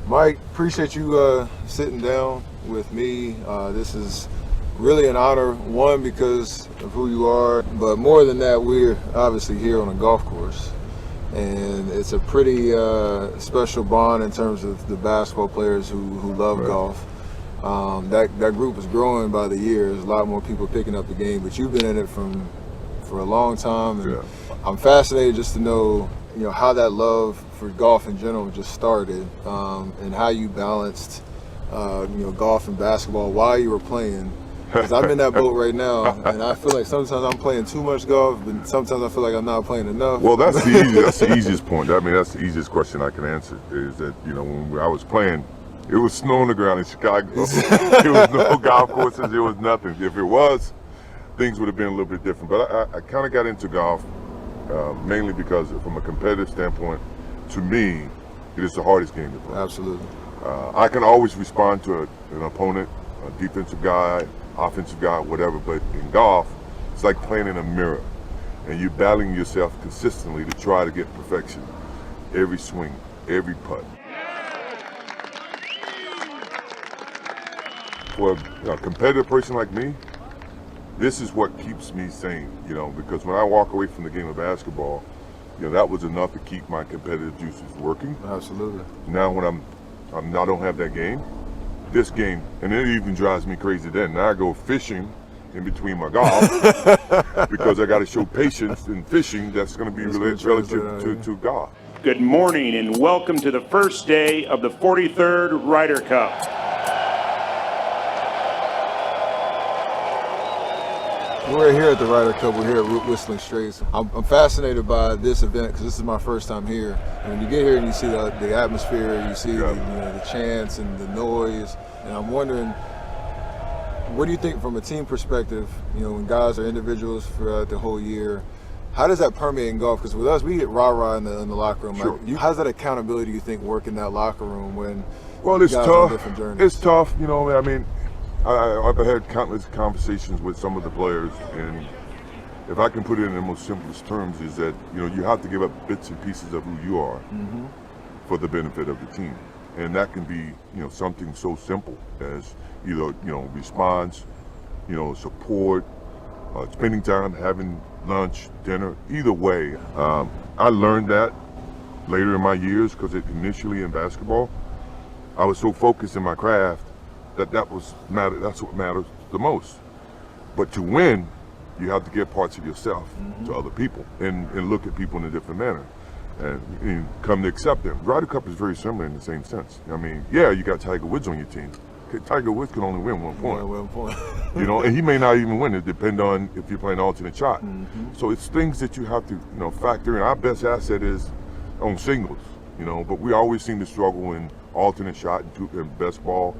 Mike, appreciate you sitting down with me. This is really an honor, one, because of who you are, but more than that, we're obviously here on a golf course. And it's a pretty special bond in terms of the basketball players who love golf. That group is growing by the year. There's a lot more people picking up the game, but you've been in it for a long time. And I'm fascinated just to know, how that love for golf in general just started, and how you balanced, golf and basketball while you were playing. Because I'm in that boat right now, and I feel like sometimes I'm playing too much golf, but sometimes I feel like I'm not playing enough. Well, that's the easiest point. I mean, that's the easiest question I can answer. Is that when I was playing, it was snow on the ground in Chicago. There was no golf courses. There was nothing. If it was, things would have been a little bit different. But I kind of got into golf mainly because, from a competitive standpoint, to me, it is the hardest game to play. Absolutely. I can always respond to an opponent, a defensive guy, offensive guy, whatever, but in golf, it's like playing in a mirror, and you're battling yourself consistently to try to get perfection. Every swing, every putt. For a competitive person like me, this is what keeps me sane, because when I walk away from the game of basketball, that was enough to keep my competitive juices working. Absolutely. Now when I don't have that game, this game, and it even drives me crazy then. Now I go fishing in between my golf because I got to show patience in fishing. That's going to be relative to golf. Good morning and welcome to the first day of the 43rd Ryder Cup. We're here at the Ryder Cup. We're here at Whistling Straits. I'm fascinated by this event because this is my first time here. And when you get here and you see the atmosphere, you see the chants and the noise, and I'm wondering, what do you think from a team perspective? When guys are individuals throughout the whole year, how does that permeate in golf? Because with us, we get rah-rah in the locker room. Sure. Like, how's that accountability, you think, work in that locker room when it's guys tough. are on different journeys? It's tough. I mean, I've had countless conversations with some of the players, and if I can put it in the most simplest terms, is that you have to give up bits and pieces of who you are for the benefit of the team, and that can be something so simple as either response, support, spending time, having lunch, dinner, either way. I learned that later in my years because initially in basketball, I was so focused in my craft that's what matters the most. But to win, you have to give parts of yourself to other people and look at people in a different manner and come to accept them. Ryder Cup is very similar in the same sense. I mean, you got Tiger Woods on your team. Tiger Woods can only win 1 point. Yeah, 1 point. And he may not even win. It depends on if you're playing alternate shot. So it's things that you have to factor in. Our best asset is on singles, but we always seem to struggle in alternate shot and best ball.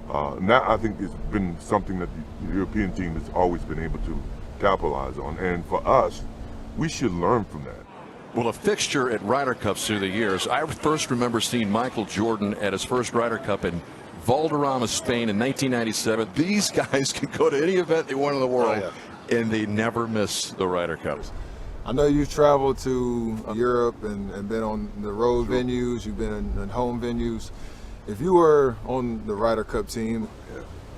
And that, I think, has been something that the European team has always been able to capitalize on. And for us, we should learn from that. Well, a fixture at Ryder Cups through the years. I first remember seeing Michael Jordan at his first Ryder Cup in Valderrama, Spain in 1997. These guys can go to any event they want in the world, and they never miss the Ryder Cups. I know you've traveled to Europe and been on the road venues. You've been in home venues. If you were on the Ryder Cup team,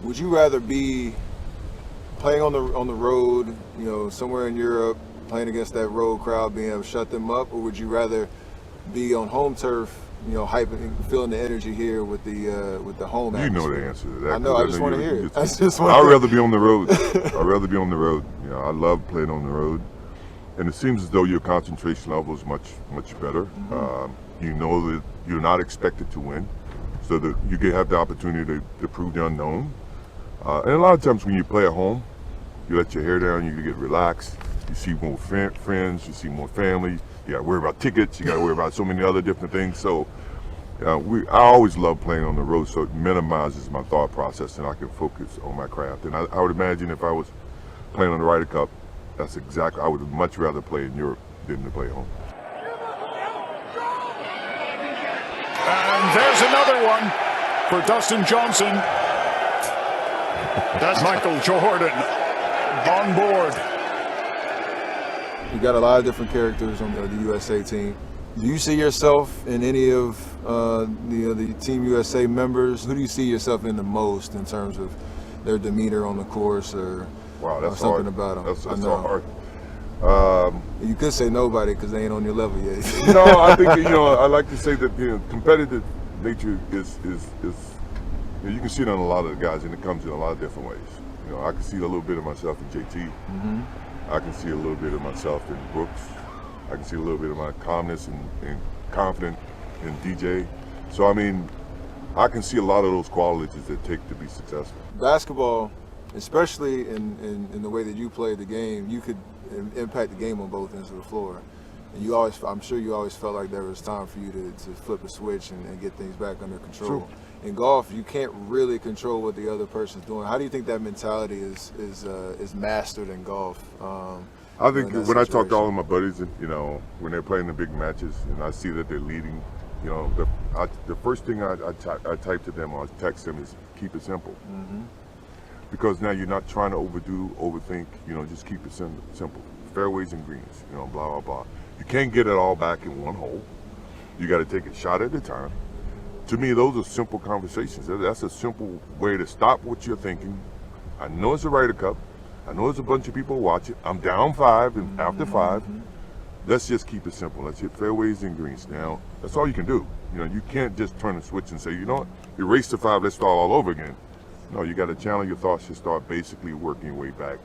would you rather be playing on the road, somewhere in Europe, playing against that road crowd, being able to shut them up, or would you rather be on home turf, hyping, feeling the energy here with the home atmosphere? You know the answer to that. I know. I just want to hear it. I'd rather be on the road. I'd rather be on the road. I love playing on the road, and it seems as though your concentration level is much better. You know that you're not expected to win, so that you can have the opportunity to prove the unknown. And a lot of times when you play at home, you let your hair down, you get relaxed, you see more friends, you see more family, you got to worry about tickets, you got to worry about so many other different things. So I always love playing on the road, so it minimizes my thought process and I can focus on my craft. And I would imagine if I was playing on the Ryder Cup, I would much rather play in Europe than to play home. And there's another one for Dustin Johnson. That's Michael Jordan on board. You got a lot of different characters on the USA team. Do you see yourself in any of the Team USA members, who do you see yourself in the most in terms of their demeanor on the course or, Wow, that's something hard. about them? That's I know. hard. You could say nobody because they ain't on your level yet. No, I think I like to say that competitive nature is you can see it on a lot of the guys, and it comes in a lot of different ways. I can see a little bit of myself in JT. Mm-hmm. I can see a little bit of myself in Brooks. I can see a little bit of my calmness and confidence in DJ. So I mean, I can see a lot of those qualities that take to be successful. Basketball, especially in the way that you played the game, you could impact the game on both ends of the floor. And I'm sure you always felt like there was time for you to flip a switch and get things back under control. True. In golf, you can't really control what the other person's doing. How do you think that mentality is mastered in golf? I think when I talk to all of my buddies, and when they're playing the big matches, and I see that they're leading, the first thing I type to them or I text them is keep it simple. Mm-hmm. Because now you're not trying to overthink. Just keep it simple. Fairways and greens. Blah blah blah. You can't get it all back in one hole. You got to take a shot at a time. To me, those are simple conversations. That's a simple way to stop what you're thinking. I know it's a Ryder Cup. I know there's a bunch of people watching. I'm down 5 and after 5. Let's just keep it simple. Let's hit fairways and greens. Now, that's all you can do. You can't just turn a switch and say, erase the 5, let's start all over again. No, you got to challenge your thoughts to start basically working your way back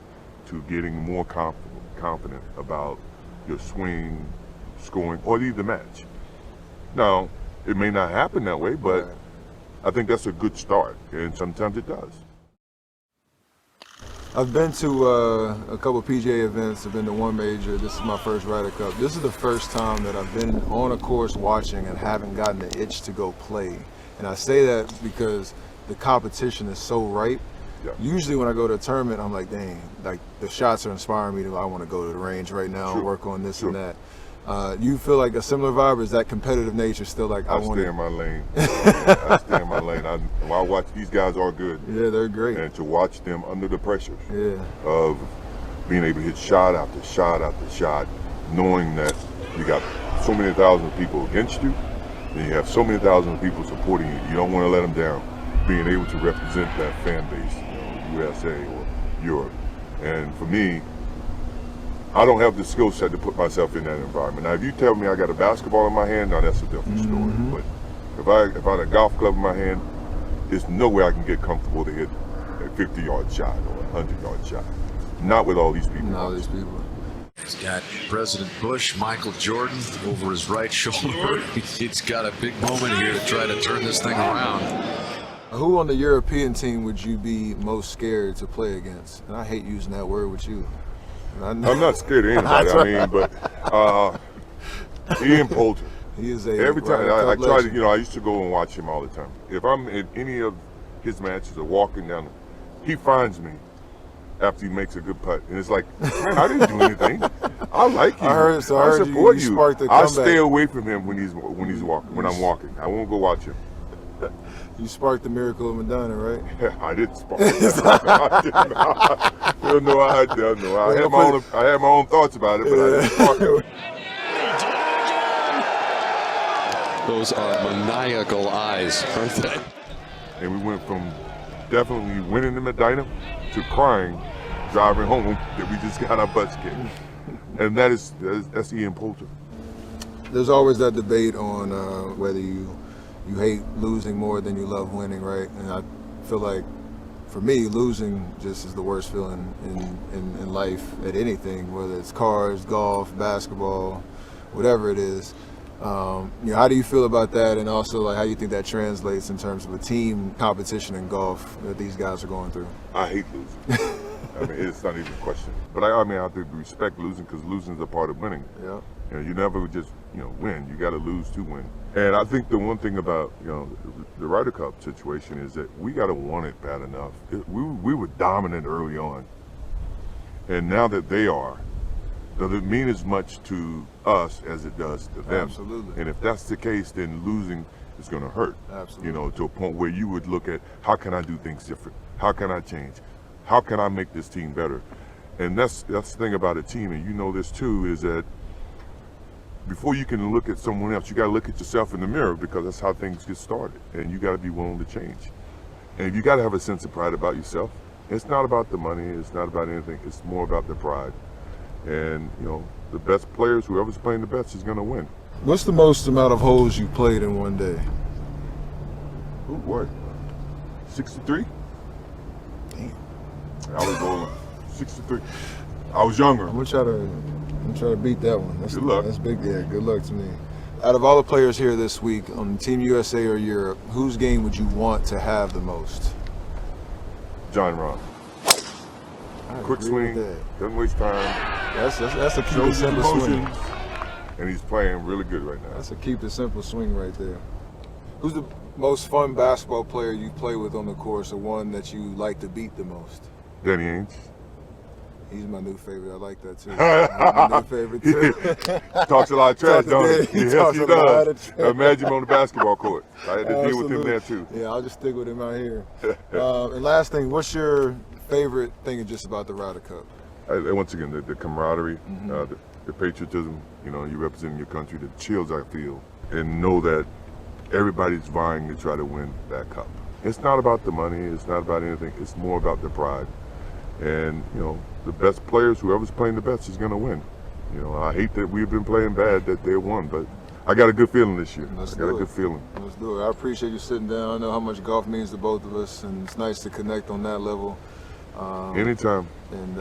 to getting more confident about your swing, scoring, or lead the match. Now, it may not happen that way, but I think that's a good start, and sometimes it does. I've been to a couple of PGA events. I've been to one major. This is my first Ryder Cup. This is the first time that I've been on a course watching and haven't gotten the itch to go play. And I say that because the competition is so ripe. Yeah. Usually when I go to a tournament, I'm like, dang, like the shots are inspiring me I want to go to the range right now and work on this and that. You feel like a similar vibe, or is that competitive nature still like I stay in my lane. I stay in my lane. I watch these guys are good. Yeah, they're great. And to watch them under the pressures Yeah. of being able to hit shot after shot after shot, knowing that you got so many thousand people against you, and you have so many thousand people supporting you. You don't want to let them down. Being able to represent that fan base, USA or Europe. And for me, I don't have the skill set to put myself in that environment. Now, if you tell me I got a basketball in my hand, now that's a different story. But if I had a golf club in my hand, there's no way I can get comfortable to hit a 50-yard shot or a 100-yard shot. Not with all these people. Not all these people. He's got President Bush, Michael Jordan over his right shoulder. He's got a big moment here to try to turn this thing around. Who on the European team would you be most scared to play against? And I hate using that word with you. I'm not scared of anybody. But Ian Poulter. He is every time I try legend. to, I used to go and watch him all the time. If I'm in any of his matches or walking down, he finds me after he makes a good putt, and it's like, man, I didn't do anything. I like you. I support you. Sparked the I comeback. stay away from him when I'm walking. I won't go watch him. You sparked the miracle of Madonna, right? I didn't spark it. I did not. No, I had my own thoughts about it, but I didn't spark it. Those are maniacal eyes, aren't they? And we went from definitely winning the Medina to crying driving home that we just got our butts kicked. And that's Ian Poulter. There's always that debate on whether you hate losing more than you love winning, right? And I feel like, for me, losing just is the worst feeling in life at anything, whether it's cars, golf, basketball, whatever it is. How do you feel about that, and also like how you think that translates in terms of a team competition in golf that these guys are going through? I hate losing. I mean, it's not even a question. But I have to respect losing, because losing is a part of winning. Yeah. You never just win. You got to lose to win. And I think the one thing about the Ryder Cup situation is that we got to want it bad enough. We were dominant early on, and now that they are, does it mean as much to us as it does to them? Absolutely. And if that's the case, then losing is going to hurt. Absolutely. To a point where you would look at, how can I do things different? How can I change? How can I make this team better? And that's the thing about a team, and you know this too, is that before you can look at someone else, you got to look at yourself in the mirror, because that's how things get started, and you got to be willing to change. And you got to have a sense of pride about yourself. It's not about the money, it's not about anything, it's more about the pride. And you know, the best players, whoever's playing the best, is going to win. What's the most amount of holes you played in one day? Ooh, what? 63? Damn. I was bowling 63. I was younger. I'm gonna try to beat that one. Good luck. That's big. Yeah, good luck to me. Out of all the players here this week on Team USA or Europe, whose game would you want to have the most? John Rahm. Quick swing, doesn't waste time. That's a keep it Shows his simple swing. emotions, and he's playing really good right now. That's a keep it simple swing right there. Who's the most fun basketball player you play with on the course, or one that you like to beat the most? Danny Ainge. He's my new favorite. I like that too. My new favorite too. Talks a lot of trash, don't he? He Yes, talks he a lot of does. trash. Imagine him on the basketball court. I had to deal with him there too. Yeah, I'll just stick with him out here. And last thing, what's your favorite thing just about the Ryder Cup? Once again, the camaraderie, the patriotism. You know, you representing your country. The chills I feel, and know that everybody's vying to try to win that cup. It's not about the money. It's not about anything. It's more about the pride. And you know, the best players, whoever's playing the best, is going to win. You know, I hate that we've been playing bad, that they won, but I got a good feeling this year. Let's I got do a good it. feeling. Let's do it. I appreciate you sitting down. I know how much golf means to both of us, and it's nice to connect on that level. Anytime. And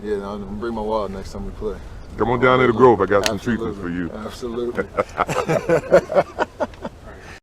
yeah, I'm gonna bring my wallet next time we play. Come on down to the Grove. I got some Absolutely. treatments for you. Absolutely.